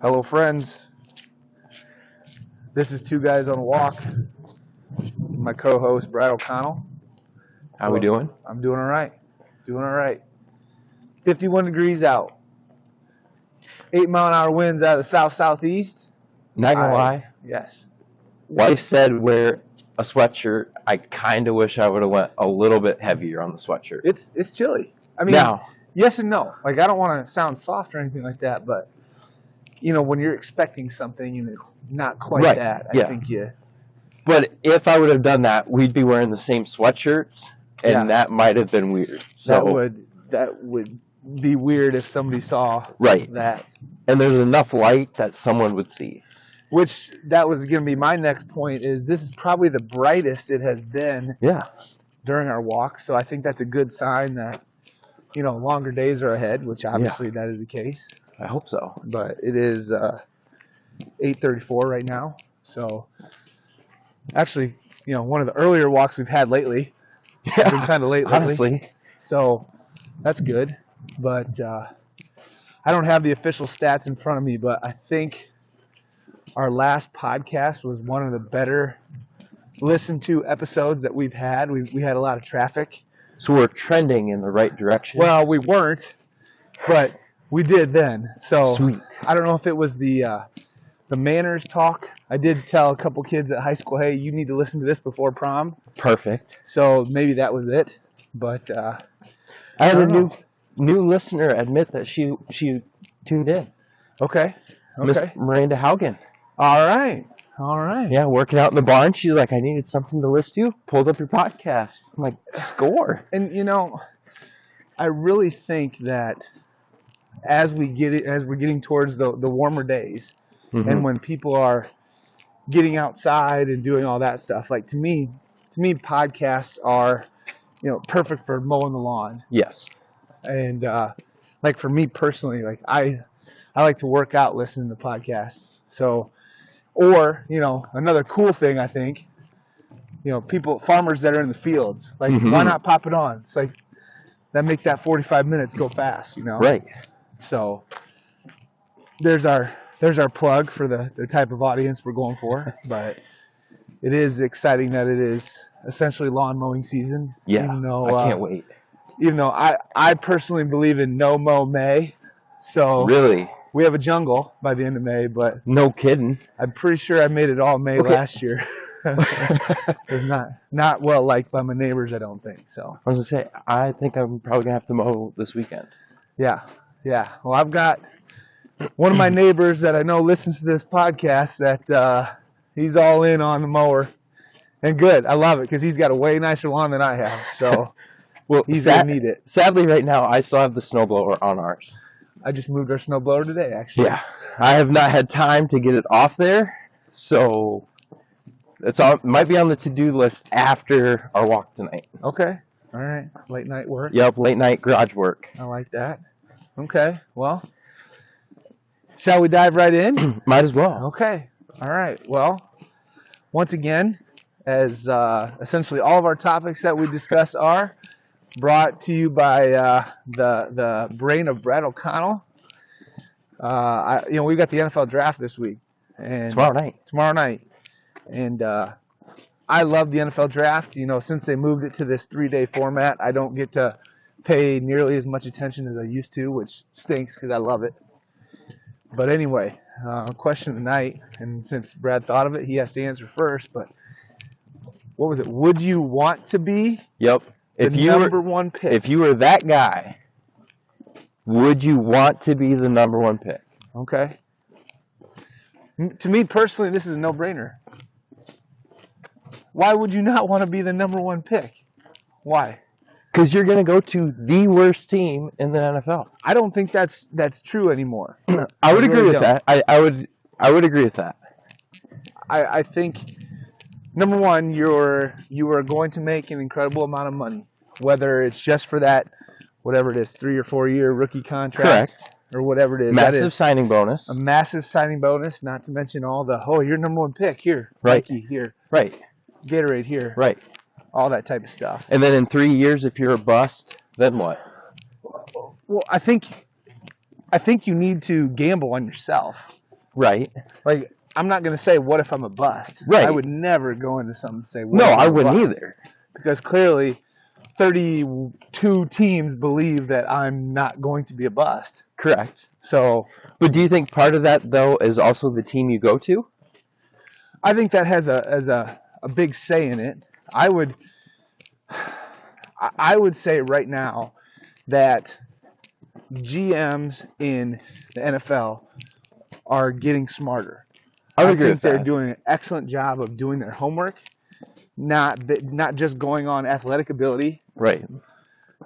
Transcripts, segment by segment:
Hello, friends. This is Two Guys on a Walk. My co-host, Brad O'Connell. How we doing? I'm doing all right. 51 degrees out. 8-mile-an-hour winds out of the south-southeast. Not gonna lie. Yes. Wife said wear a sweatshirt. I kind of wish I would have went a little bit heavier on the sweatshirt. It's chilly. I mean, yes and no. Like, I don't want to sound soft or anything like that, but when you're expecting something and it's not quite that, I think you. But if I would have done that, we'd be wearing the same sweatshirts, and that might have been weird. So that would be weird if somebody saw that. And there's enough light that someone would see. Which that was going to be my next point. Is this is probably the brightest it has been. During our walk, so I think that's a good sign that longer days are ahead. Which obviously that is the case. I hope so. But it is 8:34 right now. So actually, one of the earlier walks we've had lately. It's been kind of late lately. Honestly. So that's good. But I don't have the official stats in front of me, but I think our last podcast was one of the better listened to episodes that we've had. We had a lot of traffic. So we're trending in the right direction. Well, we weren't, but we did then. So sweet. I don't know if it was the manners talk. I did tell a couple kids at high school, hey, you need to listen to this before prom. Perfect. So maybe that was it. But I had a new listener admit that she tuned in. Okay. Miss Miranda Haugen. All right. Yeah, working out in the barn. She's like, I needed something to listen to. Pulled up your podcast. I'm like, score. And I really think that as we're getting towards the warmer days, and when people are getting outside and doing all that stuff, like to me podcasts are perfect for mowing the lawn. Yes. And like for me personally, like I like to work out listening to podcasts. So, or another cool thing I think, farmers that are in the fields, like why not pop it on? It's like that make that 45 minutes go fast, Right. So there's our plug for the type of audience we're going for. But it is exciting that it is essentially lawn mowing season. Yeah. I can't wait. Even though I personally believe in no mow May. So really, we have a jungle by the end of May, but no kidding. I'm pretty sure I made it all May last year. It's not well liked by my neighbors, I don't think. So I was gonna say, I think I'm probably gonna have to mow this weekend. Yeah. Well, I've got one of my neighbors that I know listens to this podcast that he's all in on the mower, and good. I love it because he's got a way nicer lawn than I have. So well, he's gonna need it. Sadly, right now I still have the snowblower on ours. I just moved our snowblower today, actually. Yeah, I have not had time to get it off there, so it might be on the to-do list after our walk tonight. Okay. All right. Late night work. Yep, late night garage work. I like that. Okay. Well, shall we dive right in? Might as well. Okay. All right. Well, once again, as essentially all of our topics that we discuss are brought to you by the brain of Brad O'Connell. We got the NFL draft this week and tomorrow night, and I love the NFL draft. Since they moved it to this 3-day format, I don't get to pay nearly as much attention as I used to, which stinks because I love it. But anyway, question of the night, and since Brad thought of it, he has to answer first. But what was it? Would you want to be? Yep. The number one pick. If you were that guy, would you want to be the number one pick? Okay. To me personally, this is a no-brainer. Why would you not want to be the number one pick? Why? Because you're going to go to the worst team in the NFL. I don't think that's true anymore. I would agree with that. I would agree with that. I think number one, you are going to make an incredible amount of money, whether it's just for that, whatever it is, 3 or 4 year rookie contract. Correct. Or whatever it is. Massive signing bonus. A massive signing bonus, not to mention all the, you're number one pick here. Right. Nike here. Right. Gatorade here. Right. All that type of stuff. And then in 3 years, if you're a bust, then what? Well, I think you need to gamble on yourself. Right. Like, I'm not going to say, what if I'm a bust? Right. I would never go into something and say, what No, if I'm I a wouldn't bust? either. Because clearly 32 teams believe that I'm not going to be a bust. Correct. So, but do you think part of that, though, is also the team you go to? I think that has a big say in it. I would say right now that GMs in the NFL are getting smarter. I think they're doing an excellent job of doing their homework, not just going on athletic ability. Right.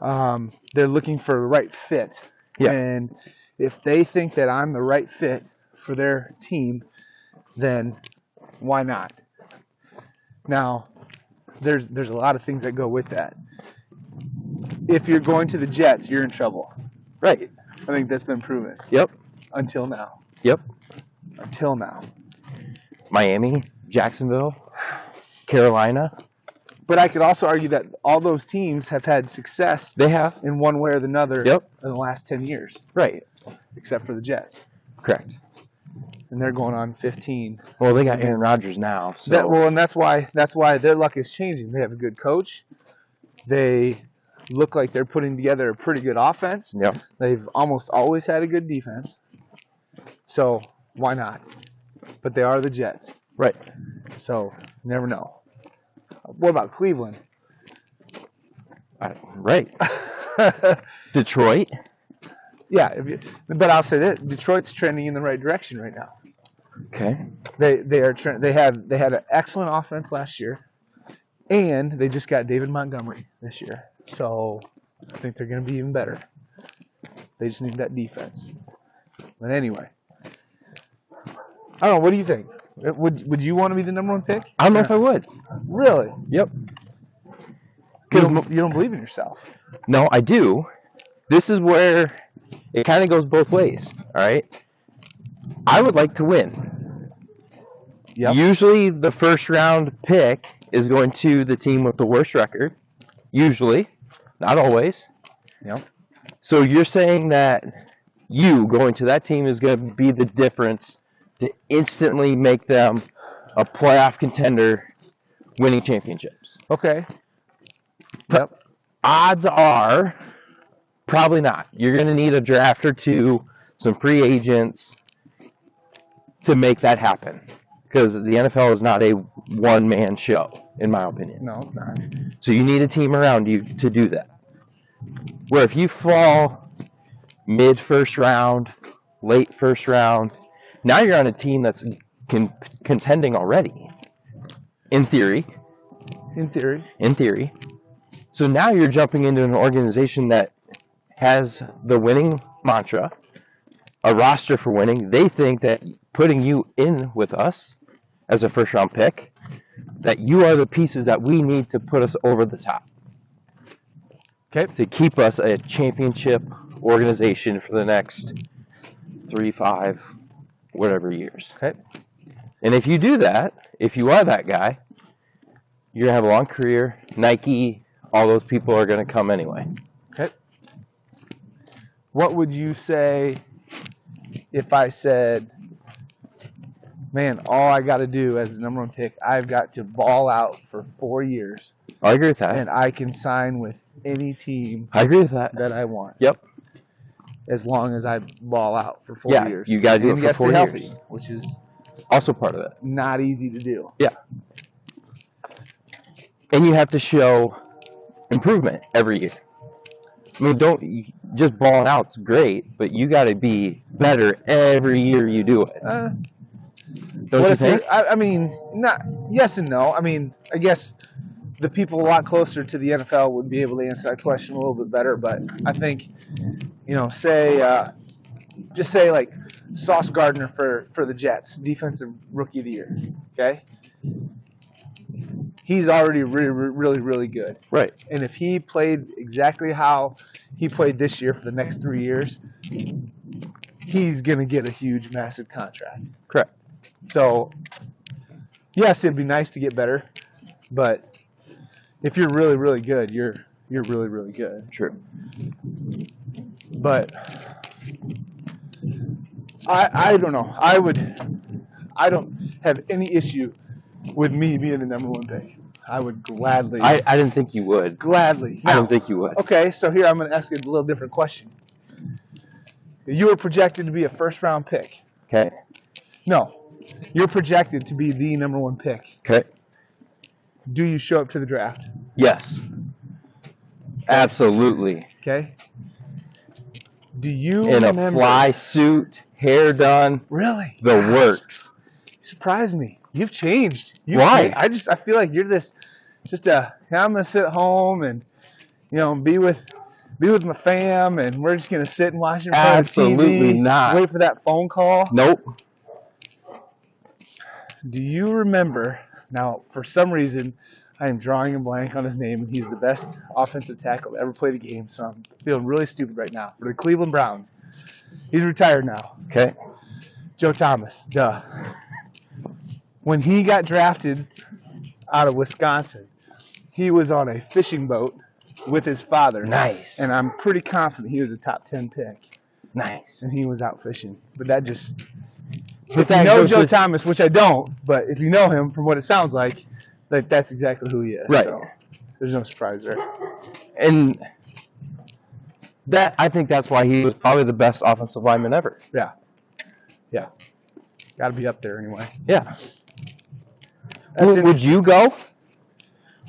They're looking for the right fit. Yeah. And if they think that I'm the right fit for their team, then why not? Now, there's a lot of things that go with that. If you're going to the Jets, you're in trouble. Right. I think that's been proven. Yep. Until now. Yep. Until now. Miami, Jacksonville, Carolina. But I could also argue that all those teams have had success. They have. In one way or another. Yep. In the last 10 years. Right. Except for the Jets. Correct. And they're going on 15. Well, they got Aaron Rodgers now. So. And that's why their luck is changing. They have a good coach. They look like they're putting together a pretty good offense. Yep. They've almost always had a good defense. So why not? But they are the Jets. Right. So you never know. What about Cleveland? Right. Detroit. Yeah, but I'll say that Detroit's trending in the right direction right now. Okay. They had an excellent offense last year, and they just got David Montgomery this year. So I think they're going to be even better. They just need that defense. But anyway, I don't know. What do you think? Would you want to be the number one pick? I don't know if I would. Really? Yep. You don't believe in yourself. No, I do. This is where it kind of goes both ways. All right. I would like to win. Yep. Usually the first round pick is going to the team with the worst record. Usually. Not always. Yep. So you're saying that you going to that team is going to be the difference to instantly make them a playoff contender winning championships. Okay. Yep. Odds are probably not. You're going to need a draft or two, some free agents to make that happen. Because the NFL is not a one-man show, in my opinion. No, it's not. So you need a team around you to do that. Where if you fall mid-first round, late first round, now you're on a team that's contending already. In theory. In theory. In theory. So now you're jumping into an organization that has the winning mantra, a roster for winning. They think that putting you in with us as a first-round pick, that you are the pieces that we need to put us over the top. Okay. To keep us a championship organization for the next 3, 5, whatever years. Okay. And if you do that, if you are that guy, you're going to have a long career. Nike, all those people are going to come anyway. Okay. What would you say if I said, man, all I got to do as the number one pick, I've got to ball out for 4 years. I agree with that. And I can sign with any team I agree with that. that I want. Yep. As long as I ball out for 4 years. You got to do it for 4 healthy, years. which is also part of it. Not easy to do. Yeah. And you have to show improvement every year. I mean, don't just balling out's great, but you got to be better every year you do it. Don't you think? I mean, not yes and no. I mean, I guess the people a lot closer to the NFL would be able to answer that question a little bit better. But I think, just say like Sauce Gardner for the Jets, defensive rookie of the year. Okay. He's already really, really good. Right. And if he played exactly how he played this year for the next 3 years, he's going to get a huge, massive contract. Correct. So, yes, it'd be nice to get better, but if you're really, really good, you're really, really good. True. But I don't know. I don't have any issue with me being the number one pick. I would gladly. I didn't think you would. Gladly. I don't think you would. Okay, so here I'm going to ask you a little different question. You were projected to be a first-round pick. Okay. No, you're projected to be the number one pick. Okay. Do you show up to the draft? Yes. Absolutely. Okay. Do you in remember? A fly suit, hair done. Really? The works. You surprised me. You've changed. Why? I feel like you're I'm gonna sit at home and be with my fam, and we're just gonna sit and watch it in front of the TV. Absolutely not. Wait for that phone call. Nope. Do you remember? Now, for some reason, I am drawing a blank on his name. He's the best offensive tackle to ever play the game, so I'm feeling really stupid right now. For the Cleveland Browns. He's retired now. Okay. Joe Thomas. Duh. When he got drafted out of Wisconsin, he was on a fishing boat with his father. Nice. And I'm pretty confident he was a top 10 pick. Nice. And he was out fishing. But that just... But if you know Joe Thomas, which I don't, but if you know him from what it sounds like that's exactly who he is. Right. So there's no surprise there. And I think that's why he was probably the best offensive lineman ever. Yeah. Yeah. Got to be up there anyway. Yeah. Would you go?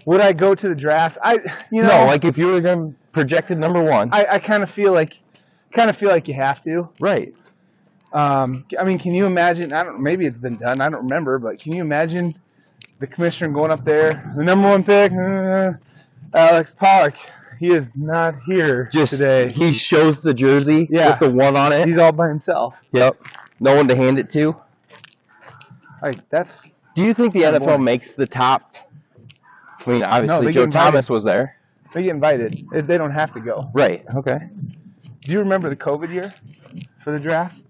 Would I go to the draft? No, like if you were going to projected number one. I kind of feel like you have to. Right. I mean, can you imagine? Maybe it's been done. I don't remember, but can you imagine the commissioner going up there, the number one pick, Alex Pollock? He is not here today. He shows the jersey with the one on it. He's all by himself. Yep. No one to hand it to. Do you think the NFL makes the top? I mean, obviously Joe Thomas was there. They get invited. They don't have to go. Right. Okay. Do you remember the COVID year for the draft?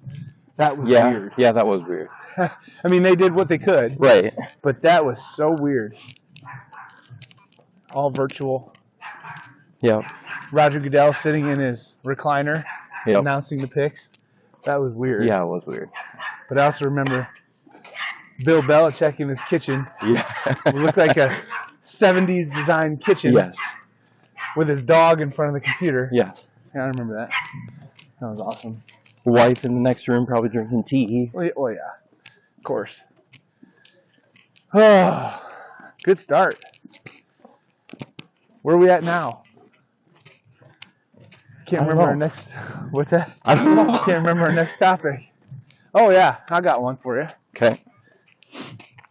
That was weird. Yeah, that was weird. I mean, they did what they could. Right. But that was so weird. All virtual. Yeah. Roger Goodell sitting in his recliner announcing the picks. That was weird. Yeah, it was weird. But I also remember Bill Belichick in his kitchen. Yeah. It looked like a 70s design kitchen. Yes. With his dog in front of the computer. Yes. Yeah, I remember that. That was awesome. Wife in the next room probably drinking tea. Oh, yeah. Of course. Oh, good start. Where are we at now? Can't remember our next... What's that? I don't know. Can't remember our next topic. Oh, yeah. I got one for you. Okay.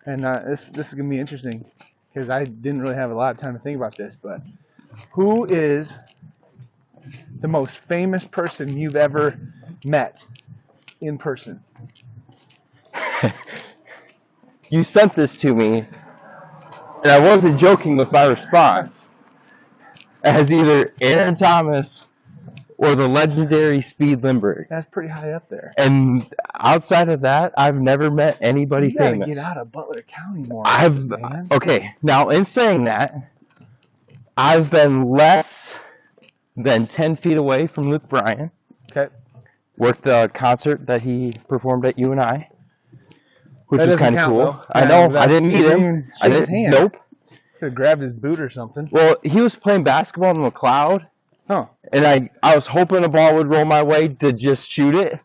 And this is going to be interesting because I didn't really have a lot of time to think about this, but who is the most famous person you've ever met in person? You sent this to me, and I wasn't joking with my response, as either Aaron Thomas or the legendary Speed Limburg. That's pretty high up there. And outside of that, I've never met anybody famous. You gotta get out of Butler County more. Man. Okay, now in saying that, I've been less than 10 feet away from Luke Bryan. Okay. Worked the concert that he performed at UNI, which was kind of cool. Though. I know. I didn't meet him. I didn't. His hand. Nope. Could have grabbed his boot or something. Well, he was playing basketball in the cloud. Huh. And I was hoping a ball would roll my way to just shoot it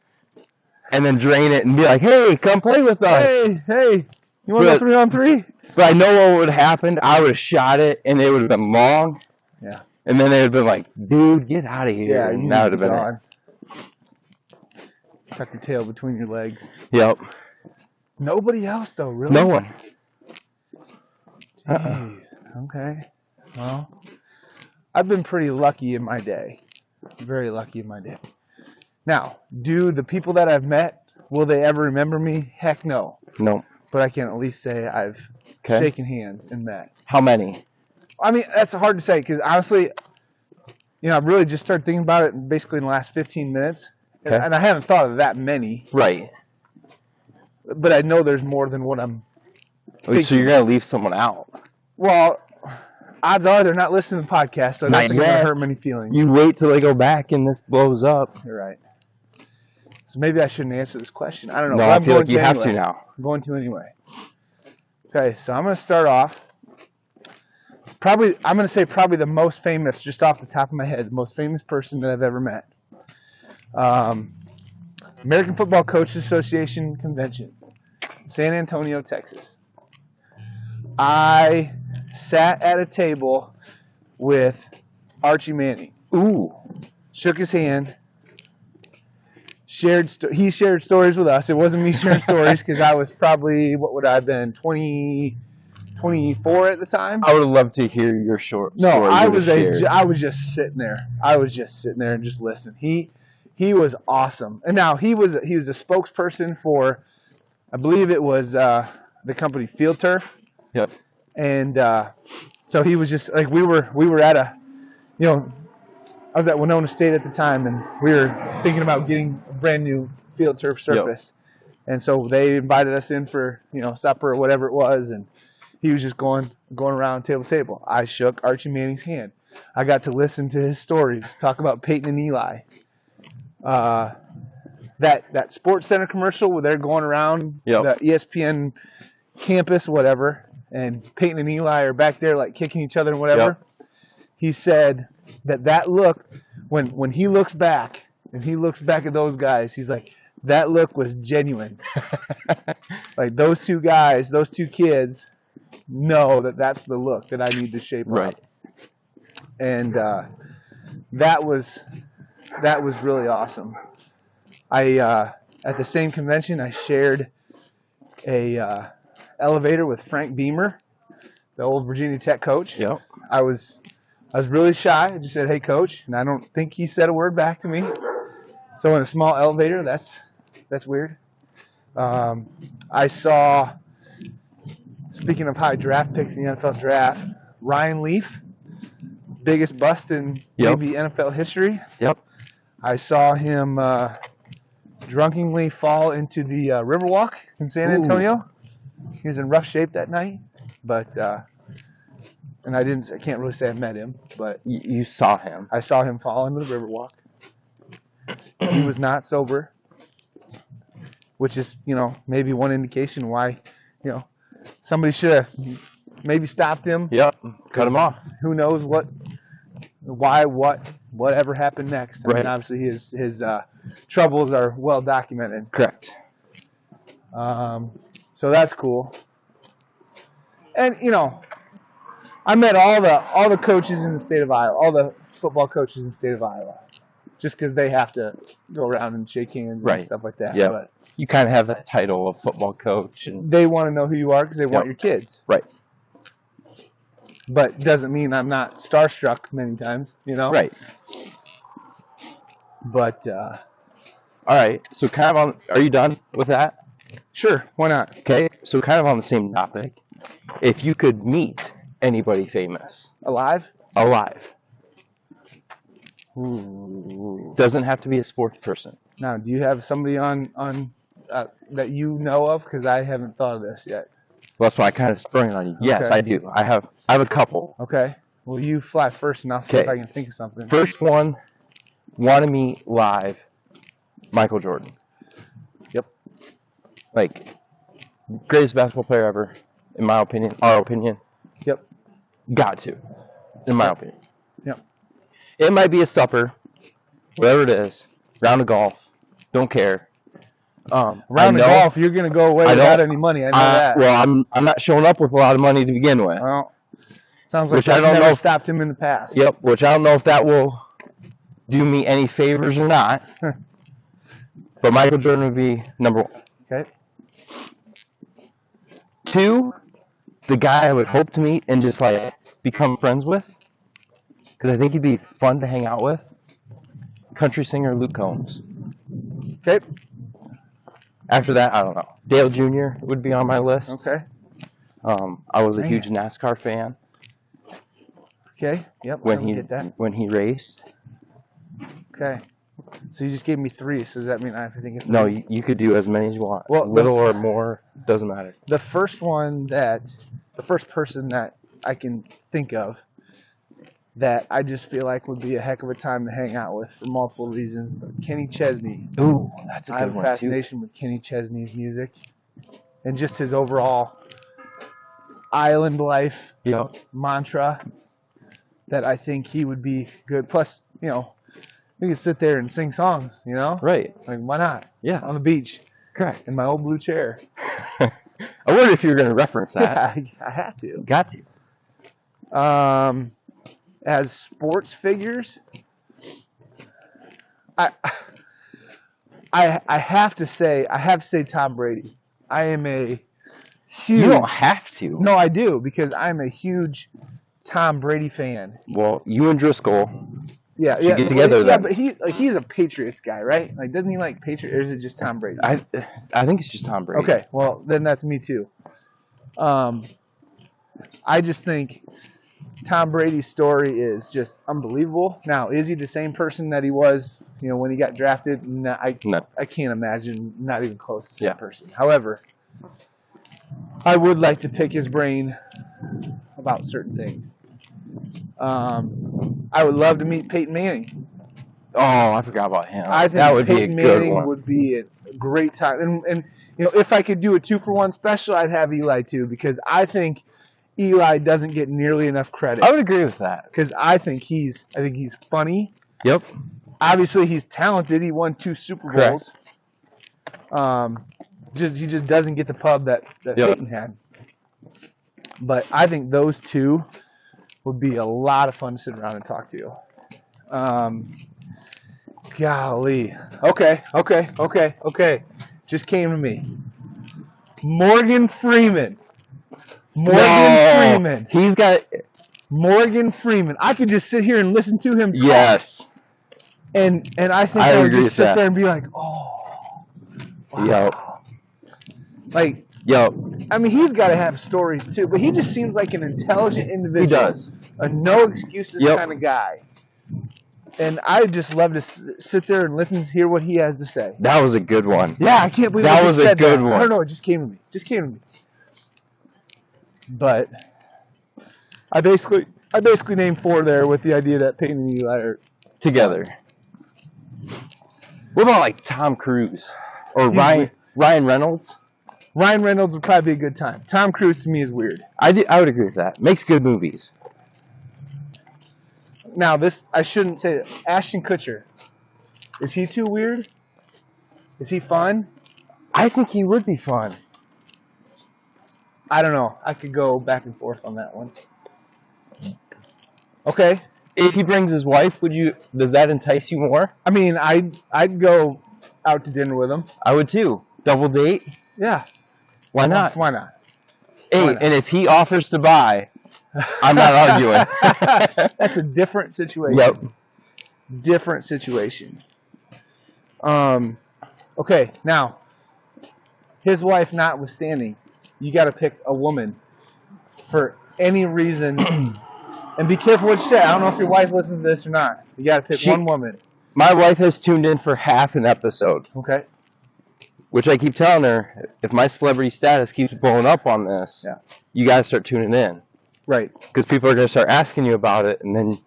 and then drain it and be like, hey, come play with us. Hey, you want to go 3-on-3? But I know what would have happened. I would have shot it and it would have been long. Yeah. And then they would have been like, dude, get out of here. Yeah, and that would have been it. Tuck your tail between your legs. Yep. Nobody else, though, really? No one. Jeez. Okay. Well, I've been pretty lucky in my day. Very lucky in my day. Now, do the people that I've met, will they ever remember me? Heck no. No. But I can at least say I've shaken hands and met. How many? I mean, that's hard to say because honestly, I've really just started thinking about it basically in the last 15 minutes. Okay. And I haven't thought of that many. Right. But I know there's more than what I'm thinking. So you're going to leave someone out? Well, odds are they're not listening to the podcast, so I don't think it's going to hurt many feelings. You wait till they go back and this blows up. You're right. So maybe I shouldn't answer this question. I don't know. No, but I I'm feel going like you to have anyway. to now. I'm going to anyway. Okay, so I'm going to start off. I'm going to say probably the most famous, just off the top of my head, the most famous person that I've ever met. American Football Coaches Association Convention, San Antonio, Texas. I sat at a table with Archie Manning. Ooh. Shook his hand. He shared stories with us. It wasn't me sharing stories because I was probably, what would I have been, 24 at the time? I would have loved to hear your story. No, I was just sitting there. I was just sitting there and just listening. He was awesome. And now he was a spokesperson for, I believe it was the company Field Turf. Yep. And so he was just like we were at a, I was at Winona State at the time, and we were thinking about getting a brand new Field Turf surface. Yep. And so they invited us in for supper or whatever it was, and he was just going around table to table. I shook Archie Manning's hand. I got to listen to his stories, talk about Peyton and Eli. That Sports Center commercial where they're going around the ESPN campus, whatever, and Peyton and Eli are back there like kicking each other and whatever. Yep. He said that look, when he looks back and he looks back at those guys, he's like, that look was genuine. Like those two guys, those two kids know that's the look that I need to shape up. And that was really awesome. At the same convention, I shared a elevator with Frank Beamer, the old Virginia Tech coach. Yep. I was really shy. I just said, "Hey, coach," and I don't think he said a word back to me. So in a small elevator, that's weird. I saw, speaking of high draft picks in the NFL draft, Ryan Leaf, biggest bust in maybe NFL history. Yep. I saw him drunkenly fall into the Riverwalk in San Antonio. He was in rough shape that night, but and I can't really say I met him, but you saw him. I saw him fall into the Riverwalk. He was not sober, which is maybe one indication why somebody should have maybe stopped him. Yep, cut him off. Who knows whatever happened next. I mean, obviously his troubles are well documented. Correct. So that's cool. And I met all the coaches in the state of Iowa, all the football coaches in the state of Iowa, just because they have to go around and shake hands and stuff like that. Yeah. But you kind of have that title of football coach, and they want to know who you are because they want your kids. Right. But doesn't mean I'm not starstruck many times, Right. But all right. So kind of are you done with that? Sure. Why not? Okay. So kind of on the same topic, if you could meet anybody famous, alive. Ooh. Doesn't have to be a sports person. Now, do you have somebody on that you know of? Because I haven't thought of this yet. Well, that's why I kind of sprung it on you. Yes, I do. I have a couple. Okay. Well, you fly first, and I'll see if I can think of something. First one, want to meet live, Michael Jordan. Yep. Like, greatest basketball player ever, in my opinion, our opinion. Yep. Got to, in my opinion. Yep. It might be a supper, whatever it is, round of golf, don't care. Round of golf, you're going to go away without any money. I know that. Well, I'm not showing up with a lot of money to begin with. Well, sounds like that's never stopped him in the past. Yep, which I don't know if that will do me any favors or not. But Michael Jordan would be number one. Okay. 2, the guy I would hope to meet and just become friends with, because I think he'd be fun to hang out with. Country singer Luke Combs. Okay. After that, I don't know. Dale Jr. would be on my list. Okay. I was a huge NASCAR fan. Okay. Yep. When he raced. Okay. So you just gave me 3. So does that mean I have to think of 3? No, you could do as many as you want. Well, little or more, doesn't matter. The first person that I can think of that I just feel like would be a heck of a time to hang out with for multiple reasons. But Kenny Chesney. Ooh, that's a good one. I have a fascination with Kenny Chesney's music and just his overall island life mantra that I think he would be good. Plus, we could sit there and sing songs, Right. Like, why not? Yeah. On the beach. Correct. In my old blue chair. I wonder if you were going to reference that. I have to. Got to. As sports figures, I have to say Tom Brady. I am a huge. You don't have to. No, I do, because I'm a huge Tom Brady fan. Well, you and Driscoll. Yeah, should get together then. Yeah, but he's a Patriots guy, right? Like, doesn't he like Patriots, or is it just Tom Brady? I think it's just Tom Brady. Okay, well then that's me too. I just think Tom Brady's story is just unbelievable. Now, is he the same person that he was, when he got drafted? No, I can't imagine. Not even close to the same person. However, I would like to pick his brain about certain things. I would love to meet Peyton Manning. Oh, I forgot about him. I think that would Peyton be a good Manning one. would be a great time. And if I could do a 2-for-1 special, I'd have Eli too, because I think Eli doesn't get nearly enough credit. I would agree with that. Because I think he's funny. Yep. Obviously, he's talented. He won 2 Super Bowls. He just doesn't get the pub that Peyton had. But I think those two would be a lot of fun to sit around and talk to. Golly. Okay. Just came to me. Morgan Freeman. Freeman. He's got Morgan Freeman. I could just sit here and listen to him talk. Yes. And I think I would just sit there and be like, oh. Wow. Yep. Like, I mean, he's got to have stories too, but he just seems like an intelligent individual. He does. A no excuses kind of guy. And I just love to sit there and listen to hear what he has to say. That was a good one. Yeah, I can't believe that was a good one. I don't know, it just came to me. But I basically named 4 there with the idea that Peyton and Eli are together. What about like Tom Cruise or Ryan Reynolds? Ryan Reynolds would probably be a good time. Tom Cruise to me is weird. I would agree with that. Makes good movies. Now I shouldn't say it. Ashton Kutcher. Is he too weird? Is he fun? I think he would be fun. I don't know. I could go back and forth on that one. Okay. If he brings his wife, does that entice you more? I mean, I'd go out to dinner with him. I would too. Double date? Yeah. Why not? Why not? Hey, and if he offers to buy, I'm not arguing. That's a different situation. Yep. Different situation. Okay, now, his wife notwithstanding, you got to pick a woman for any reason. And be careful what you say. I don't know if your wife listens to this or not. You got to pick one woman. My wife has tuned in for half an episode. Okay. Which I keep telling her, if my celebrity status keeps blowing up on this, you got to start tuning in. Right. Because people are going to start asking you about it, and then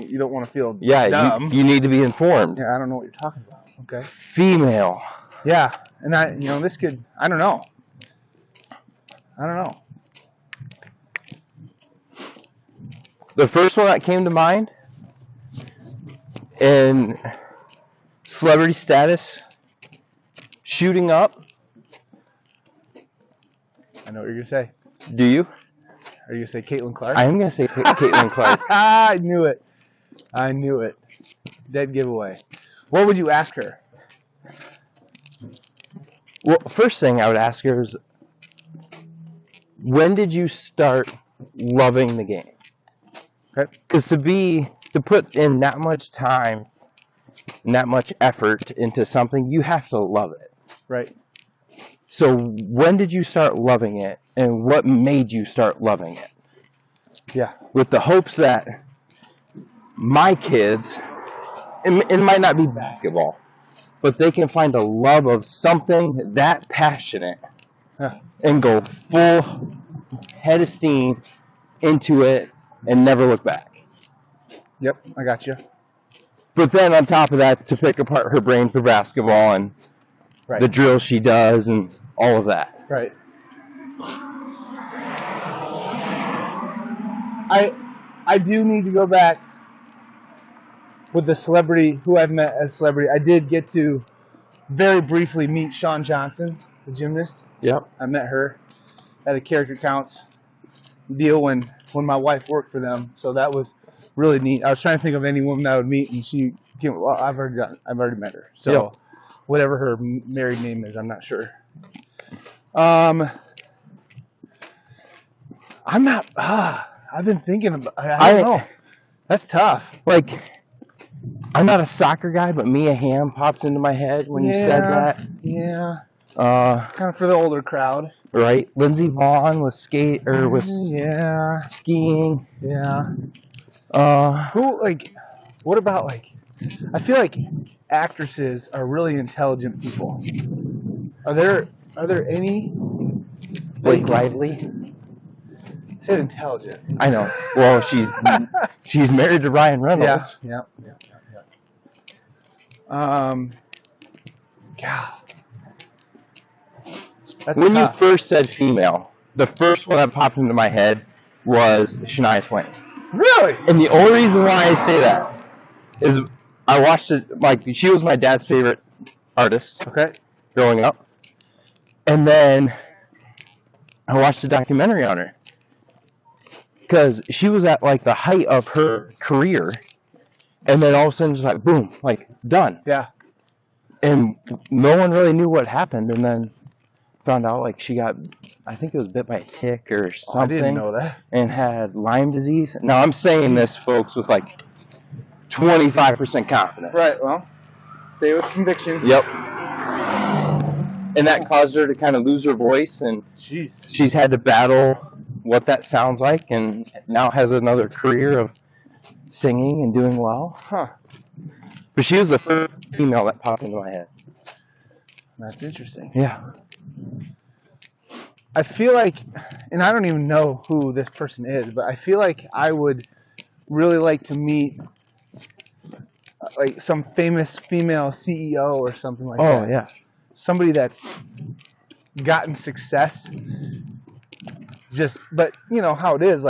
you don't want to feel dumb. You need to be informed. Yeah, I don't know what you're talking about. Okay. Female. Yeah, and this could, I don't know. The first one that came to mind in celebrity status shooting up. I know what you're going to say. Do you? Are you going to say Caitlin Clark? I am going to say Caitlin Clark. I knew it. Dead giveaway. What would you ask her? Well, first thing I would ask her is, when did you start loving the game? Because to put in that much time and that much effort into something, you have to love it. Right. So when did you start loving it, and what made you start loving it? Yeah. With the hopes that my kids, it might not be basketball, but they can find a love of something that passionate and go full head of steam into it and never look back. Yep, I got you. But then on top of that, to pick apart her brain for basketball and the drills she does and all of that. Right. I do need to go back with the celebrity who I've met as celebrity. I did get to very briefly meet Shawn Johnson, the gymnast. Yep. I met her at a Character Counts deal when my wife worked for them. So that was really neat. I was trying to think of any woman I would meet, and she came. Well, I've already met her. So whatever her married name is, I'm not sure. I'm not. I've been thinking about. I don't know. That's tough. Like, I'm not a soccer guy, but Mia Hamm popped into my head when you said that. Yeah. Kind of for the older crowd. Right. Lindsey Vonn with skiing. Yeah. What about I feel like actresses are really intelligent people. Are there any? Blake Lively. I said intelligent. I know. Well, she's married to Ryan Reynolds. Yeah. God. That's when tough. you first said female, the first one that popped into my head was Shania Twain. Really? And the only reason why I say that is I watched it, she was my dad's favorite artist growing up. And then I watched a documentary on her. Because she was at, the height of her career. And then all of a sudden, just boom, done. Yeah. And no one really knew what happened. And then found out, she got, I think it was bit by a tick or something. I didn't know that. And had Lyme disease. Now, I'm saying this, folks, with 25% confidence. Right, well, say it with conviction. Yep. And that caused her to kind of lose her voice. And she's had to battle what that sounds like. And now has another career of singing and doing well. Huh. But she was the first female that popped into my head. That's interesting. Yeah. I feel like, and I don't even know who this person is, but I feel like I would really like to meet some famous female CEO or something like that. Oh, yeah. Somebody that's gotten success. But you know how it is,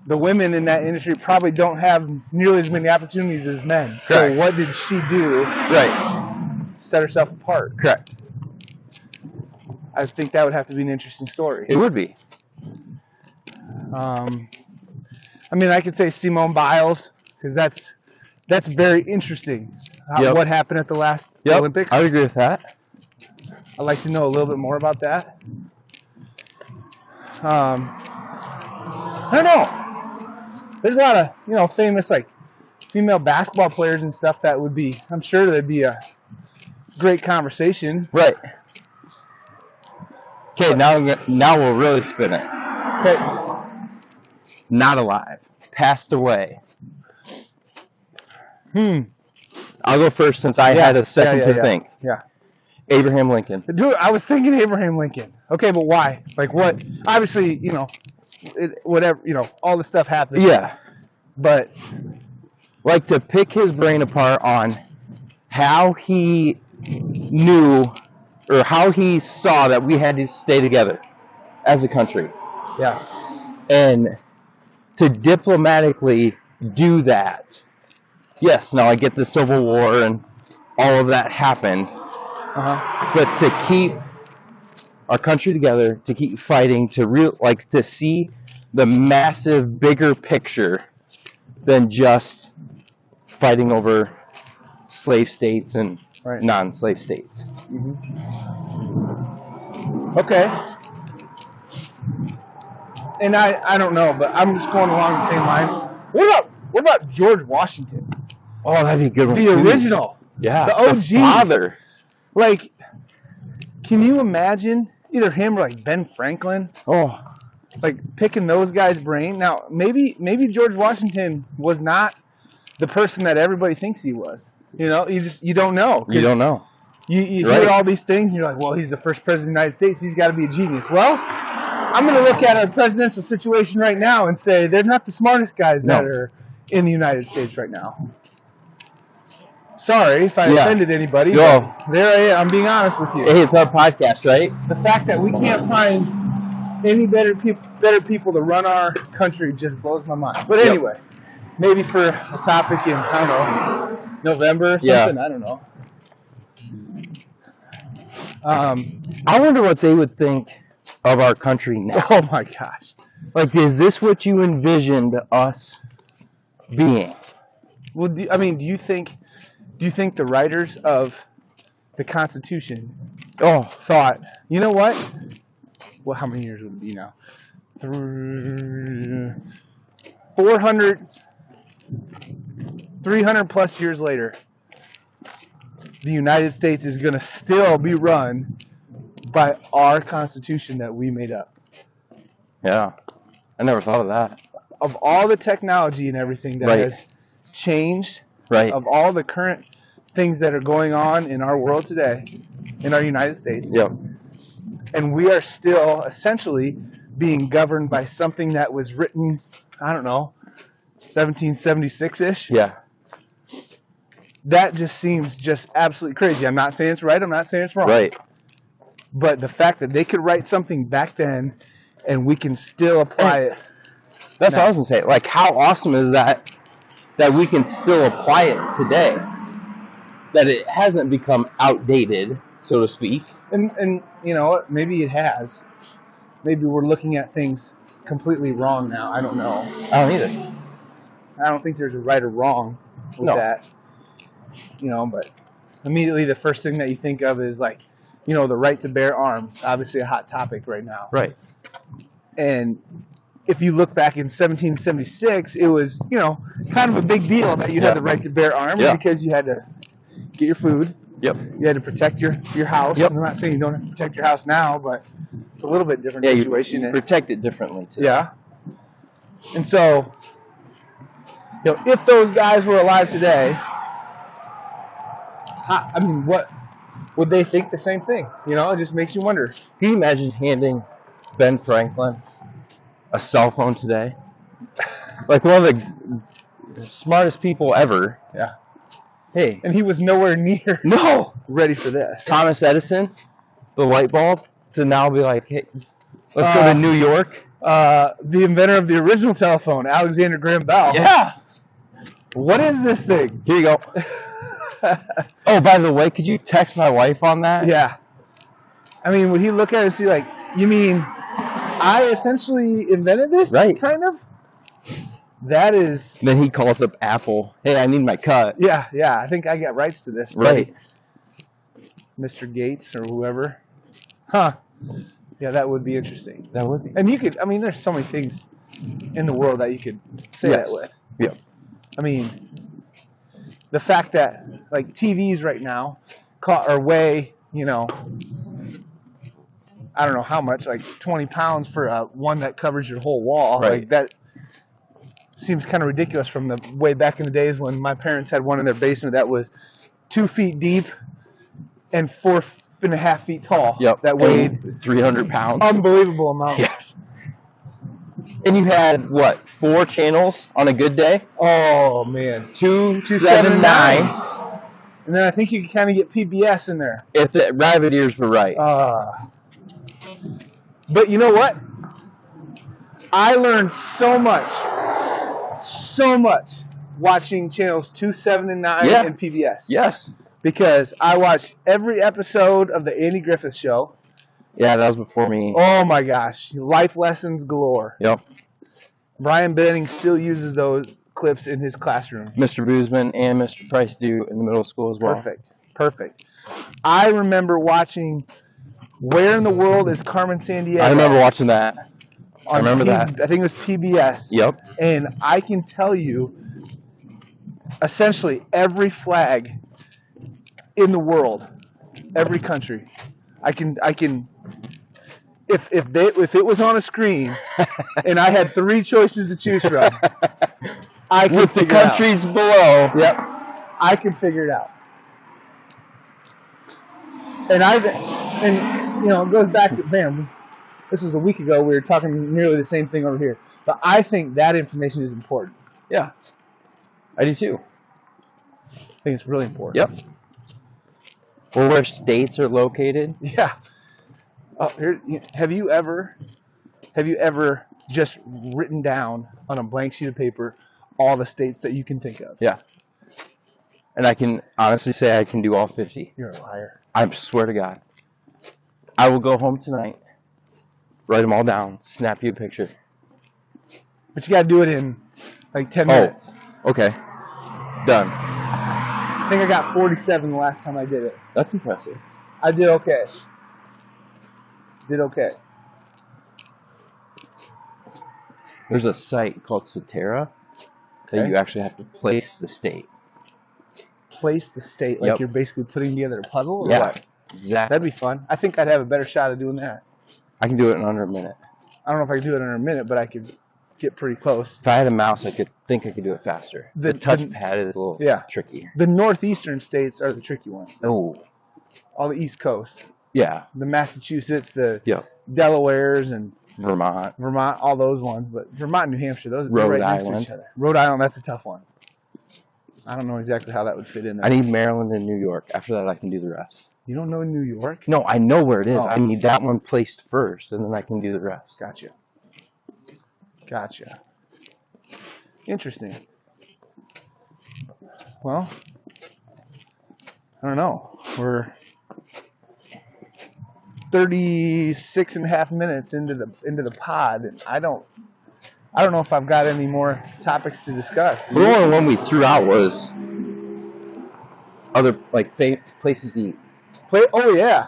the women in that industry probably don't have nearly as many opportunities as men. Correct. So what did she do? Right. Set herself apart. Correct. I think that would have to be an interesting story. It would be. I could say Simone Biles, because that's very interesting. What happened at the last Olympics. I would agree with that. I'd like to know a little bit more about that. I don't know. There's a lot of, famous, female basketball players and stuff that would be, I'm sure there'd be a great conversation. Right. Okay, now we'll really spin it. Okay. Not alive. Passed away. I'll go first since I had a second to think. Yeah. Abraham Lincoln. Dude, I was thinking Abraham Lincoln. Okay, but why? What? Obviously, whatever, all this stuff happened. Yeah. But to pick his brain apart on how he knew or how he saw that we had to stay together as a country. Yeah. And to diplomatically do that. Yes, now I get the Civil War and all of that happened. But to keep our country together, to keep fighting, to see the massive, bigger picture than just fighting over slave states and non-slave states. Okay. And I don't know, but I'm just going along the same line. What about George Washington? Oh, that'd be a good one. The original. Yeah. The OG. The father. Can you imagine either him or Ben Franklin? Oh. Picking those guys' brain. Now, maybe George Washington was not the person that everybody thinks he was. You don't know. You don't know. You hear all these things, and you're like, well, he's the first president of the United States. He's got to be a genius. Well, I'm going to look at our presidential situation right now and say they're not the smartest guys that are in the United States right now. Sorry if I offended anybody. But there I am. I'm being honest with you. Hey, it's our podcast, right? The fact that we can't find any better people to run our country just blows my mind. But anyway, maybe for a topic in, I don't know, November or something. I don't know. I wonder what they would think of our country now. Oh my gosh. Like, is this what you envisioned us being? Well, do you think the writers of the Constitution thought, you know what? Well, how many years would it be now? 300 plus years later, the United States is going to still be run by our Constitution that we made up. Yeah. I never thought of that. Of all the technology and everything that has changed, of all the current things that are going on in our world today, in our United States, and we are still essentially being governed by something that was written, I don't know, 1776-ish. Yeah. That just seems just absolutely crazy. I'm not saying it's right. I'm not saying it's wrong. Right. But the fact that they could write something back then and we can still apply it. That's what I was going to say. Like, how awesome is that we can still apply it today? That it hasn't become outdated, so to speak. And you know, maybe it has. Maybe we're looking at things completely wrong now. I don't know. I don't either. I don't think there's a right or wrong with that. You know, but immediately the first thing that you think of is like, you know, the right to bear arms. Obviously a hot topic right now. Right. And if you look back in 1776, it was, you know, kind of a big deal that you had the right to bear arms because you had to get your food. Yep. You had to protect your house. Yep. I'm not saying you don't have to protect your house now, but it's a little bit different situation. You protect it differently too. Yeah. And so, you know, if those guys were alive today, I mean, what would they think the same thing? You know, it just makes you wonder. Can you imagine handing Ben Franklin a cell phone today? Like one of the smartest people ever. Yeah. Hey. And he was nowhere near ready for this. Thomas Edison, the light bulb, to now be like, hey, let's go to New York. The inventor of the original telephone, Alexander Graham Bell. Yeah. What is this thing? Here you go. Oh, by the way, could you text my wife on that? Yeah. I mean, would he look at it and see like, you mean I essentially invented this? Right. Kind of? That is... Then he calls up Apple. Hey, I need my cut. Yeah. I think I got rights to this. Right. Mr. Gates or whoever. Huh. Yeah, that would be interesting. That would be. And you could, I mean, there's so many things in the world that you could say that with. Yeah. I mean, the fact that, like, TVs right now are weigh, you know, I don't know how much, like 20 pounds for one that covers your whole wall. Right. Like, that seems kind of ridiculous from the way back in the days when my parents had one in their basement that was 2 feet deep and 4.5 feet tall. Yep. That weighed 300 pounds. Unbelievable amount. Yes. And you had, what, 4 channels on a good day? Oh, man. 279. And then I think you can kind of get PBS in there. If the rabbit ears were right. But you know what? I learned so much watching channels 2, 7, and 9 and PBS. Yes. Because I watched every episode of the Andy Griffith Show. Yeah, that was before me. Oh my gosh. Life lessons galore. Yep. Brian Benning still uses those clips in his classroom. Mr. Boozman and Mr. Price do in the middle school as well. Perfect. I remember watching Where in the World is Carmen Sandiego? I remember watching that. I remember that. I think it was PBS. Yep. And I can tell you essentially every flag in the world, every country. I can if it was on a screen and I had 3 choices to choose from, I could with the countries below. Yep. I could figure it out. And you know, it goes back to this was a week ago, we were talking nearly the same thing over here. But I think that information is important. Yeah. I do too. I think it's really important. Yep. Or where states are located. Yeah. Oh, here, have you ever just written down on a blank sheet of paper all the states that you can think of? Yeah. And I can honestly say I can do all 50. You're a liar. I swear to God. I will go home tonight, write them all down, snap you a picture. But you got to do it in like 10 minutes. Okay. Done. I think I got 47 the last time I did it. That's impressive. I did okay. Did okay. There's a site called Cetera that you actually have to place the state. Place the state? Like you're basically putting together a puzzle? Or what? Exactly. That'd be fun. I think I'd have a better shot of doing that. I can do it in under a minute. I don't know if I can do it in under a minute, but I could get pretty close. If I had a mouse, I could do it faster. The touchpad is a little tricky. The northeastern states are the tricky ones. Oh. All the East Coast. Yeah. The Massachusetts, the Delawares, and Vermont, all those ones. But Vermont and New Hampshire, those are Rhode right next Island. to each other. Rhode Island, that's a tough one. I don't know exactly how that would fit in there. I need Maryland and New York. After that, I can do the rest. You don't know New York? No, I know where it is. Oh. I need that one placed first, and then I can do the rest. Gotcha. Interesting. Well, I don't know. We're 36 and a half minutes into the pod, and I don't know if I've got any more topics to discuss. The only one we threw out was other places to eat. Oh yeah.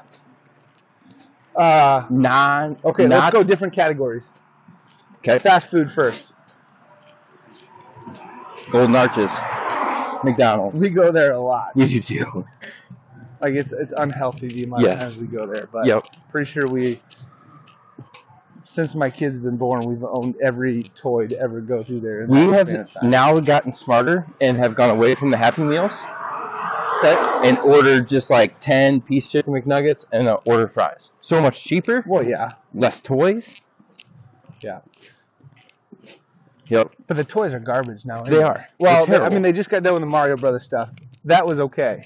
Let's go different categories. Okay. Fast food first. Golden Arches, McDonald's. We go there a lot. We do too. Like it's unhealthy the amount of times we go there, but pretty sure since my kids have been born, we've owned every toy to ever go through there. We have now gotten smarter and have gone away from the Happy Meals. Okay. And ordered just like 10 piece chicken McNuggets and order fries. So much cheaper. Well, yeah. Less toys. Yeah. Yep. But the toys are garbage now. They are. Well, they just got done with the Mario Brothers stuff. That was okay.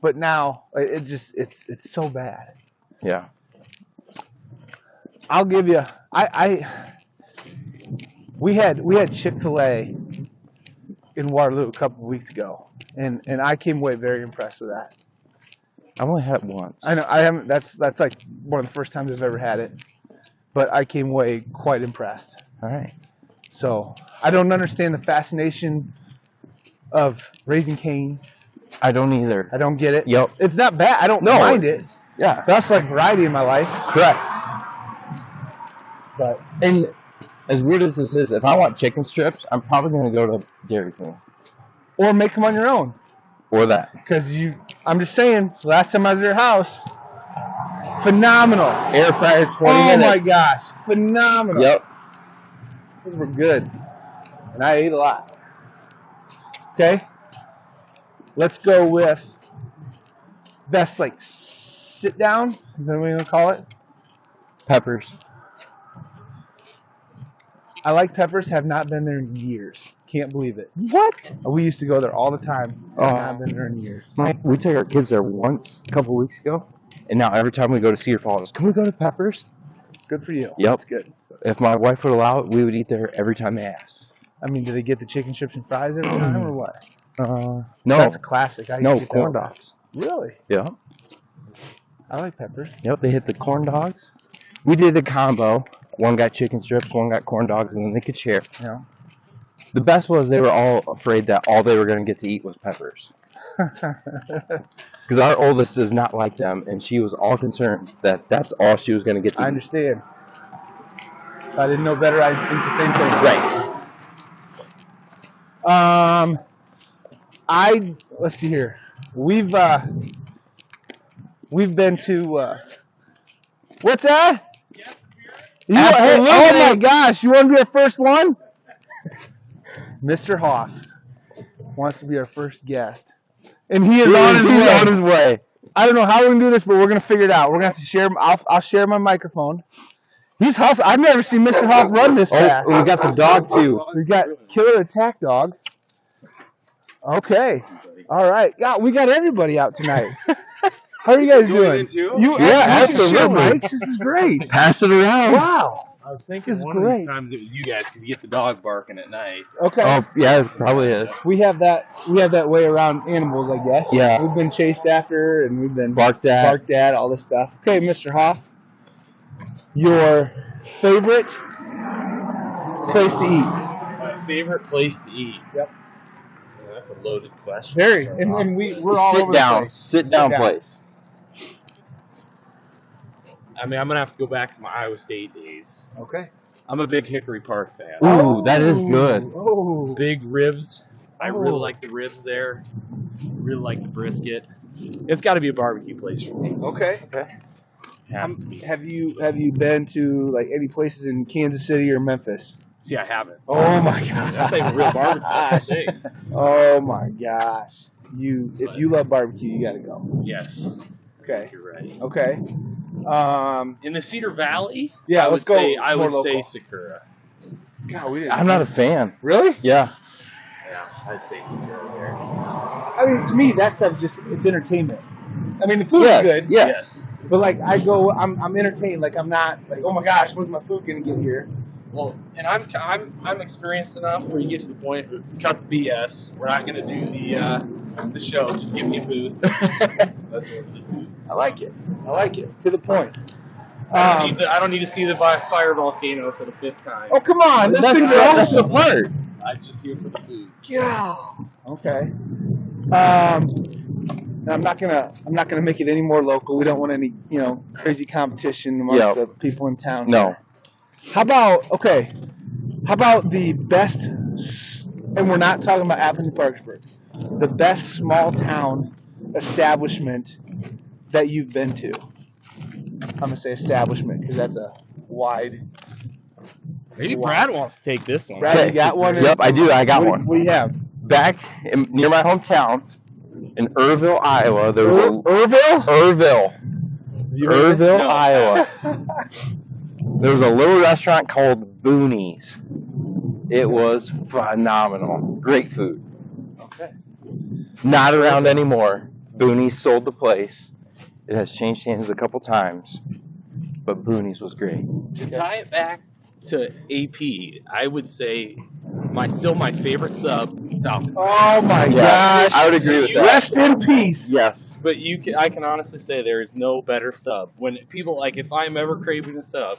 But now it's so bad. Yeah. I'll give you. We had Chick-fil-A in Waterloo a couple of weeks ago, and I came away very impressed with that. I've only had it once. I know I haven't. That's like one of the first times I've ever had it, but I came away quite impressed. All right. So I don't understand the fascination of Raising Cane's. I don't either. I don't get it. Yep. It's not bad. I don't mind it. Yeah. That's like variety in my life. Correct. But and as weird as this is, if I want chicken strips, I'm probably going to go to Dairy Queen. Or make them on your own. Or that. Because I'm just saying, last time I was at your house, phenomenal. Air fryer 20 minutes. Oh my gosh, phenomenal. Yep. Those were good. And I ate a lot. Okay. Let's go with best sit down. Is that what you want to call it? Peppers. I like Peppers. Have not been there in years. Can't believe it. What? We used to go there all the time. Have not been there in years. We took our kids there once a couple weeks ago, and now every time we go to Cedar Falls, can we go to Peppers? Good for you. Yep. That's good. If my wife would allow it, we would eat there every time they asked. I mean, do they get the chicken strips and fries every time, or what? No. That's a classic. Corn dogs. Really? Yeah. I like Peppers. Yep, they hit the corn dogs. We did a combo. One got chicken strips, one got corn dogs, and then they could share. Yeah. The best was they were all afraid that all they were going to get to eat was peppers. Because our oldest does not like them, and she was all concerned that that's all she was going to get to eat. I understand. If I didn't know better, I'd think the same thing. Right. Let's see here. We've been to what's that? Oh my gosh! You want to be our first one? Mr. Hoff wants to be our first guest, and he is on his way. I don't know how we're gonna do this, but we're gonna figure it out. We're gonna have to share. I'll share my microphone. He's hustling. I've never seen Mr. Hoff run this fast. We got the dog too. We got Killer Attack Dog. Okay. All right. God, we got everybody out tonight. How are you guys doing? Absolutely. Sure, Mike. This is great. Pass it around. Wow. I was thinking This is one of great. these times it was you guys because you get the dog barking at night. Okay. Oh, yeah, it probably is. We have that way around animals, I guess. Yeah. We've been chased after and we've been Barked at, all this stuff. Okay, Mr. Hoff. Your favorite place to eat? My favorite place to eat. Yep. That's a loaded question. Very. And we're all over the place. Sit down place. I mean, I'm going to have to go back to my Iowa State days. Okay. I'm a big Hickory Park fan. Ooh, that is good. Oh. Big ribs. I really like the ribs there. Really like the brisket. It's got to be a barbecue place for me. Okay. Has to be. Have you been to like any places in Kansas City or Memphis? See, I haven't. Oh my gosh. That's like a real barbecue place. Oh my gosh. If you love barbecue, you gotta go. Yes. Okay. You're right. Okay. In the Cedar Valley, Yeah, I let's would go. say I more would say local. Sakura. God, we didn't. I'm not a fan. Really? Yeah. Yeah, I'd say Sakura there. I mean, to me, that stuff's it's entertainment. I mean, the food is good. Yes. But like, I'm entertained. Like, I'm not like, oh my gosh, when's my food gonna get here? Well, and I'm experienced enough where you get to the point where it's cut the BS. We're not gonna do the show. Just give me food. That's what the food. I like it. To the point. I don't need to see the fire volcano for the 5th time. Oh come on, this That's thing's that's the awesome. part. I'm just here for the food. Yeah. Okay. And I'm not gonna make it any more local. We don't want any crazy competition amongst the people in town. No. How about the best? And we're not talking about Appleton Parkersburg. The best small town establishment that you've been to. I'm gonna say establishment because that's a wide. Maybe Brad wants to take this one. Brad, you got one? Yep, I do. I got one. What do you have? Back near my hometown in Irville, Iowa. There was Irville? Irville, No. Iowa. There was a little restaurant called Boonies. It was phenomenal. Great food. Okay. Not around anymore. Boonies sold the place. It has changed hands a couple times, but Boonies was great. To tie it back to AP, I would say my favorite sub, Falcons. Oh my gosh! I would agree with that. Rest in peace. Yes. But I can honestly say there is no better sub. When people if I'm ever craving a sub,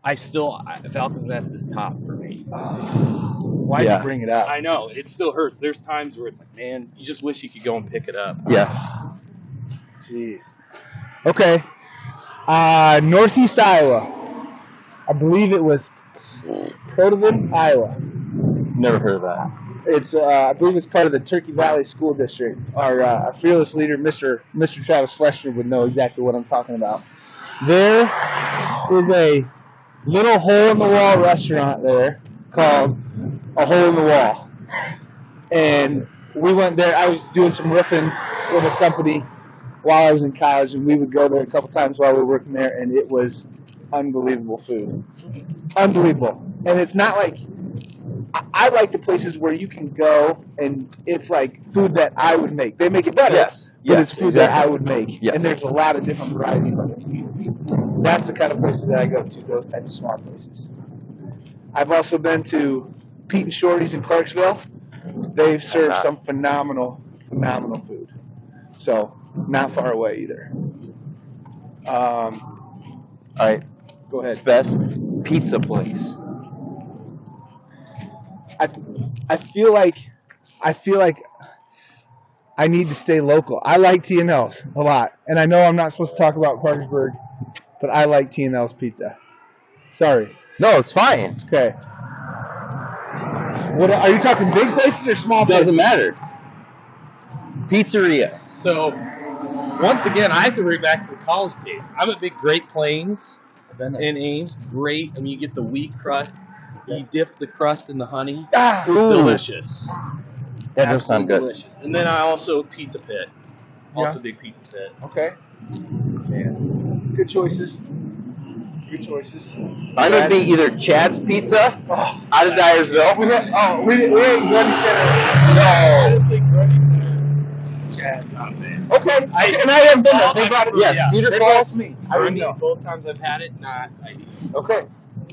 Falcons Nest is top for me. Why'd you bring it up? I know it still hurts. There's times where it's like, man, you just wish you could go and pick it up. Yes. Jeez. Okay. Northeast Iowa. I believe it was Protivin, Iowa. Never heard of that. It's I believe it's part of the Turkey Valley School District. Our fearless leader, Mr. Travis Fleshner, would know exactly what I'm talking about. There is a little hole-in-the-wall restaurant there called A Hole in the Wall. And we went there. I was doing some roofing with a company while I was in college, and we would go there a couple times while we were working there, and it was unbelievable food. Unbelievable. And it's not like I like the places where you can go and it's like food that I would make. They make it better, but it's food that I would make. Yes. And there's a lot of different varieties on the community. That's the kind of places that I go to, those types of small places. I've also been to Pete and Shorty's in Clarksville. They've served some phenomenal food. So, not far away either. All right. Go ahead. Best pizza place. I feel like I need to stay local. I like T&L's a lot, and I know I'm not supposed to talk about Parkersburg, but I like T&L's pizza. Sorry. No, it's fine. Okay. What are you talking? Big places or small places? Doesn't matter. Pizzeria. So, once again, I have to bring back to the college days. I'm a big Great Plains in Ames. Great. I mean, you get the wheat crust. You dip the crust in the honey. Delicious. That does sound good. Delicious. And then I also Pizza Pit. Also big Pizza Pit. Okay. Man. Good choices. Good choices. I'm going to be either Chad's Pizza out of Dyersville. We ain't going to say that. No. Okay. And I have been there. They brought it. Yes, Cedar Falls. Me. I didn't know. Both times I've had it, not ideal. Okay.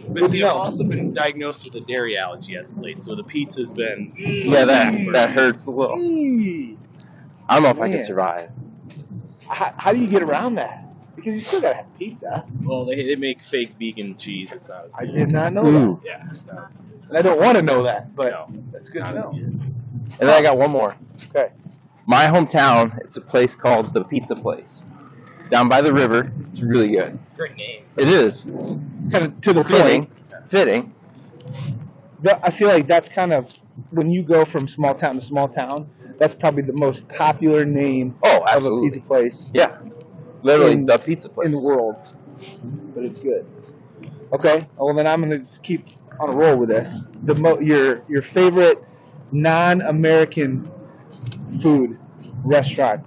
But see, I've also been diagnosed with a dairy allergy as of late, so the pizza's been. Yeah, that hurts a little. I don't know if I can survive. How do you get around that? Because you still gotta have pizza. Well, they make fake vegan cheese. It's not as good. I did not know that. Yeah, it's not. And I don't want to know that, but No, that's good to not as know. good. And then I got one more. Okay. My hometown, it's a place called the Pizza Place. Down by the river. It's really good. Great name. It is. It's kind of to the point. Fitting. I feel like that's kind of, when you go from small town to small town, that's probably the most popular name of a pizza place. Yeah. Literally the pizza place. In the world. But it's good. Okay. Well, then I'm going to just keep on a roll with this. Your favorite non-American food restaurant.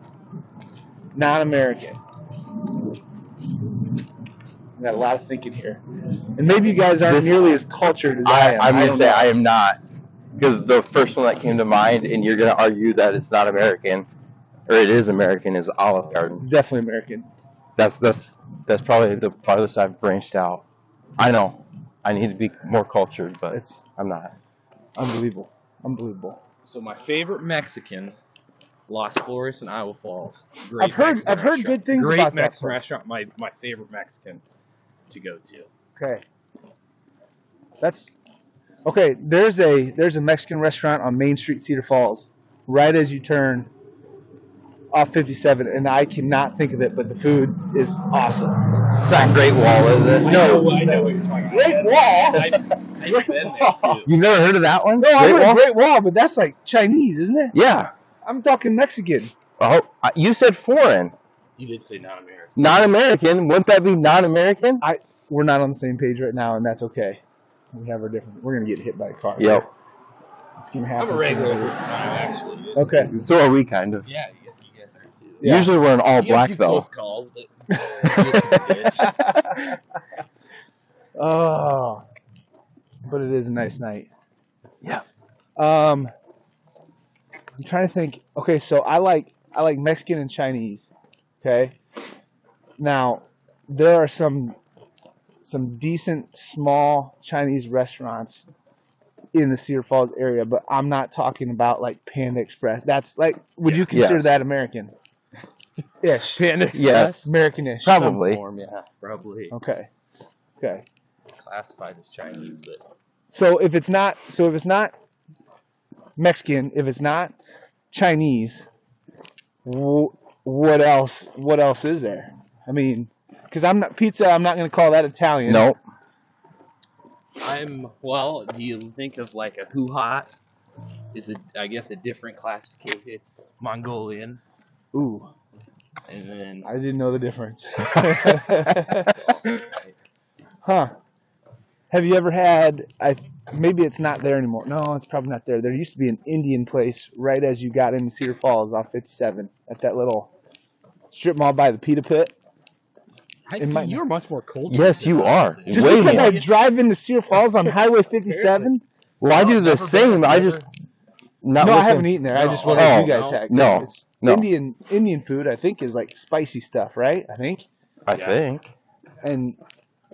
Non-American. I got a lot of thinking here. And maybe you guys aren't nearly as cultured as I am. I'm going to say I am not. Because the first one that came to mind, and you're going to argue that it's not American, or it is American, is Olive Garden. It's definitely American. That's probably the farthest I've branched out. I know. I need to be more cultured, but I'm not. Unbelievable. Unbelievable. So my favorite Mexican, Las Flores in Iowa Falls. I've heard good things about that. Great Mexican restaurant. My favorite Mexican to go to. Okay. Okay. There's a Mexican restaurant on Main Street, Cedar Falls, right as you turn off 57, and I cannot think of it, but the food is awesome. It's not Great Wall, is it? No, I know what you're talking about. Great Wall. I've been there too. You've never heard of that one? No, I heard of Great Wall, but that's like Chinese, isn't it? Yeah. I'm talking Mexican. Oh, you said foreign. You did say non-American. Non-American? Wouldn't that be non-American? We're not on the same page right now, and that's okay. We have our different. We're gonna get hit by a car. Yep. It's gonna happen. I'm a regular this time, actually. Okay. So are we, kind of. Yeah, yes, you guys are too. Yeah. Usually we're in all black, though. Close calls, but Oh, but it is a nice night. Yeah. I'm trying to think. Okay, so I like Mexican and Chinese. Okay. Now, there are some decent small Chinese restaurants in the Cedar Falls area, but I'm not talking about like Panda Express. That's like, would you consider that American? Ish. Panda Express? Yes. American-ish. Probably. Form, yeah, probably. Okay. Classified as Chinese, but So if it's not Mexican, if it's not Chinese, what else is there? I mean, because I'm not going to call that Italian. Nope. Do you think of like a hoo-hot? Is it, I guess, a different classification? It's Mongolian. Ooh. And then I didn't know the difference. Huh. Have you ever had, maybe it's not there anymore. No, it's probably not there. There used to be an Indian place right as you got into Cedar Falls off 57 at that little strip mall by the Pita Pit. You're much more cultured. Yes, you are. Just Way because more. I drive into Cedar Falls on Highway 57? Well, I do the same. I just... No, I haven't eaten there. I just wondered if you guys had. No. It's Indian food, I think, is like spicy stuff, right? I think. And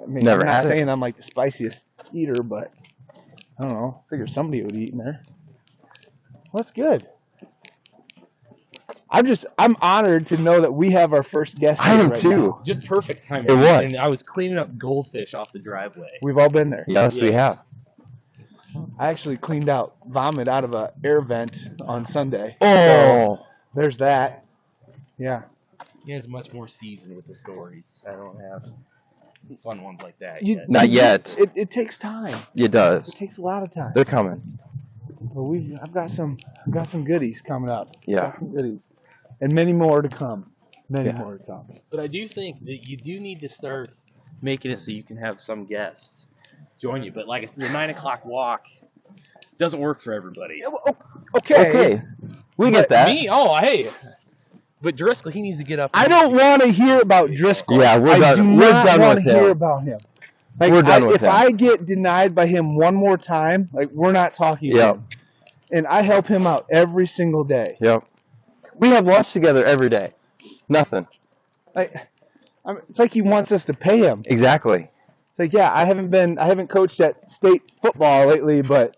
I mean, Never I'm not had it. saying I'm like the spiciest eater, but I don't know. I figure somebody would eat in there. Well, that's good. I'm honored to know that we have our first guest. I am right too. now. Just perfect timing. It was. And I was cleaning up goldfish off the driveway. We've all been there. Yes, we have. I actually cleaned out vomit out of an air vent on Sunday. Oh. So there's that. Yeah. Yeah, it's much more seasoned with the stories. I don't have fun ones like that. Not yet. It takes time. It does. It takes a lot of time. They're coming. Well, I've got some goodies coming up. Yeah. Got some goodies, and many more to come. Many more to come. But I do think that you do need to start making it so you can have some guests join you. But like I said, the 9 o'clock walk doesn't work for everybody. Okay. We get that. Me? Oh, hey. But Driscoll, he needs to get up. I don't want to hear about Driscoll. Yeah, we're I done. do We're not done want with to hear him. about him. Like, We're done with if him. I get denied by him one more time, like we're not talking to him. And I help him out every single day. Yep. We have lunch together every day. Nothing. It's like he wants us to pay him. Exactly. It's like, yeah, I haven't coached at state football lately, but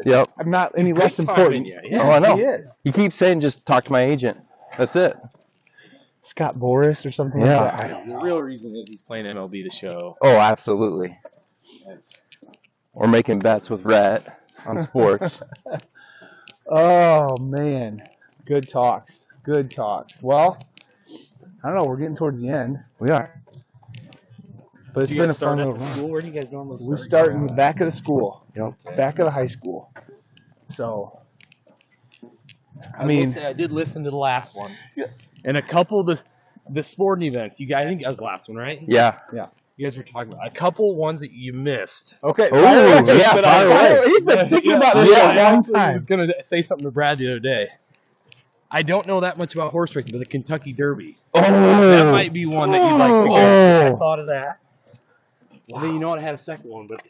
Yep. I'm not any less important. Yeah, I know. He is. He keeps saying, just talk to my agent. That's it. Scott Boris or something Yeah. like that. I don't The know. real reason is he's playing MLB The Show. Oh, absolutely. Or making bets with Rhett on sports. Oh, man. Good talks. Good talks. Well, I don't know. We're getting towards the end. We are. But it's Do you been a guys start fun at little the run. school? Where do you guys normally start? We start in the back of the school. Yep. Back of the high school. So, I mean, I did listen to the last one. Yeah. And a couple of the sporting events. You guys, I think that was the last one, right? Yeah. You guys were talking about a couple ones that you missed. okay. Oh, yeah, But fire away. He's been thinking about this Yeah, for a I long actually was time. going to say something to Brad the other day. I don't know that much about horse racing, but the Kentucky Derby. Oh. That might be one that you'd like to go. Oh. I thought of that. Wow. Then you know what? I had a second one, but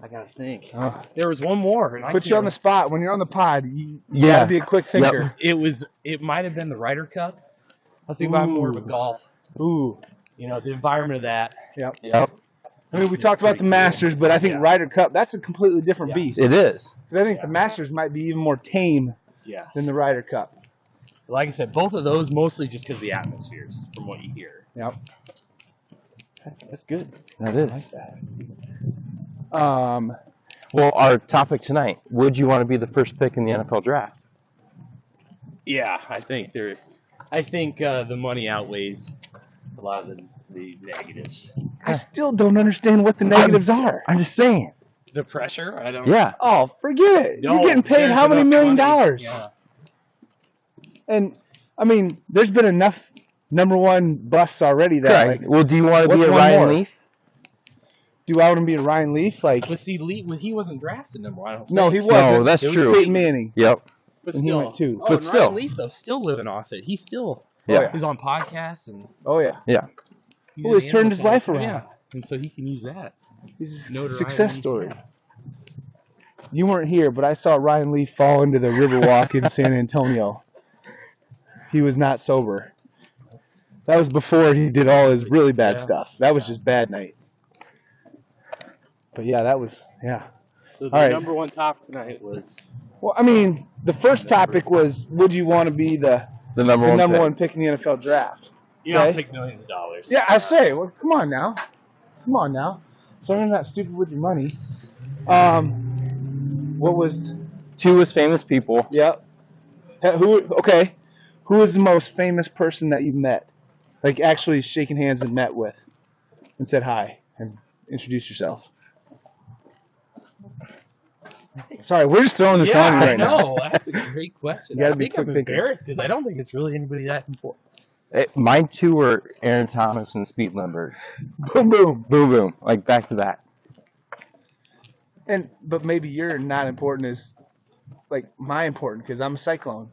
I got to think. Oh. There was one more. And I Put you on the can't- spot. When you're on the pod, you Yeah. got to be a quick thinker. It might have been the Ryder Cup. I was thinking about more of a golf. Ooh. You know, the environment of that. Yep. Yep. I mean, we talked about the Masters, but I think Yeah. Ryder Cup, that's a completely different Yeah. beast. It is. Because I think the Masters might be even more tame Yeah. than the Ryder Cup. Like I said, both of those mostly just because of the atmospheres, from what you hear. Yep. That's good. That I is. like that. Well, our topic tonight, would you want to be the first pick in the NFL draft? Yeah, I think the money outweighs a lot of the negatives. I still don't understand what the negatives are. I'm just saying. The pressure, I don't. Yeah. Oh, forget it. No, You're getting paid there's how many enough $1 million? money. Yeah. And, I mean, there's been enough number one busts already that, Correct. like, Well, do you want to be what's a one Ryan more? Leaf? do I want to be a Ryan Leaf? Like, But see, he wasn't drafted number one. I don't no, think. he wasn't. No, that's It was true. Peyton Manning. Yep. But and he still, went too. Oh, But and still. Ryan Leaf though, still living off it. He's still Yeah. he's on podcasts and Oh, yeah. Yeah. he's Well, he's an turned animal his life farmer. around. Yeah, and so he can use that. He's a Notoriety. success story. You weren't here, but I saw Ryan Leaf fall into the Riverwalk in San Antonio. He was not sober. That was before he did all his really bad Yeah. stuff. That was just bad night. But yeah, that was, yeah. So the All right. number one topic tonight was Well, I mean, the first topic was, would you want to be the The number the one number pick. one pick in the NFL draft? you don't Okay. take millions of dollars. Yeah, I say, well, come on now. Come on now. So I'm not stupid with your money. What was, Two was famous people. yep. Who is the most famous person that you've met? Like actually shaking hands and met with and said hi and introduced yourself. Sorry, we're just throwing this on you right now. No, that's a great question. You gotta I be think quick I'm thinker. embarrassed because I don't think it's really anybody that important. Mine two were Aaron Thomas and Speed Limber. Boom, boom. Boom, boom. Like back to back. But maybe you're not important as like my important because I'm a Cyclone.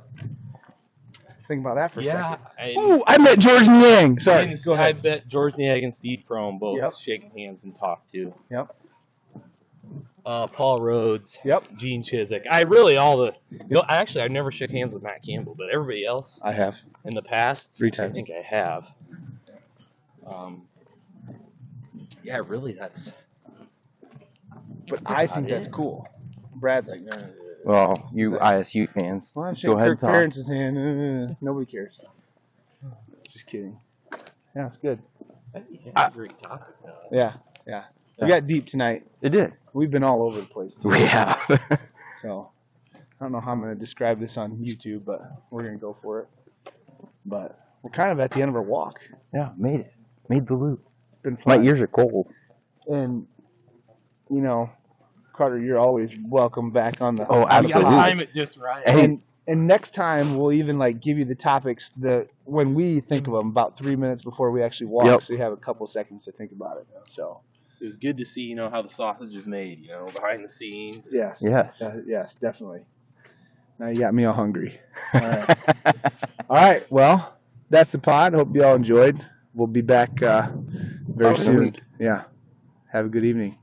Think about that for a Yeah, second. Ooh, I met George Niang. Sorry, go I ahead. bet George Niag and Steve Prohm both Yep. shaking hands and talked to. Yep. Paul Rhodes. Yep. Gene Chizik. I never shook hands with Matt Campbell, but everybody else I have. in the past, 3 I times. think I have. Yeah, really, that's. But I think that's cool. Brad's like, Well, you ISU fans. well, I'm Go shaking ahead, Kirk Tom. Ferentz's hand. Nobody cares. Just kidding. Yeah, it's good. That's a great topic. Yeah. We got deep tonight. It did. We've been all over the place too. We have. So I don't know how I'm going to describe this on YouTube, but we're going to go for it. But we're kind of at the end of our walk. Yeah, made it. Made the loop. It's been My fun. ears are cold. And, you know, Carter, you're always welcome back on the. Oh, You gotta absolutely. time it just right. Hey. And next time we'll even like give you the topics when we think of them about 3 minutes before we actually walk, Yep. so you have a couple seconds to think about it. So It was good to see, how the sausage is made, behind the scenes. yes, Yes. definitely. Now you got me all hungry. All right. All right. Well, that's the pod. Hope you all enjoyed. We'll be back very Probably. soon. Yeah. Have a good evening.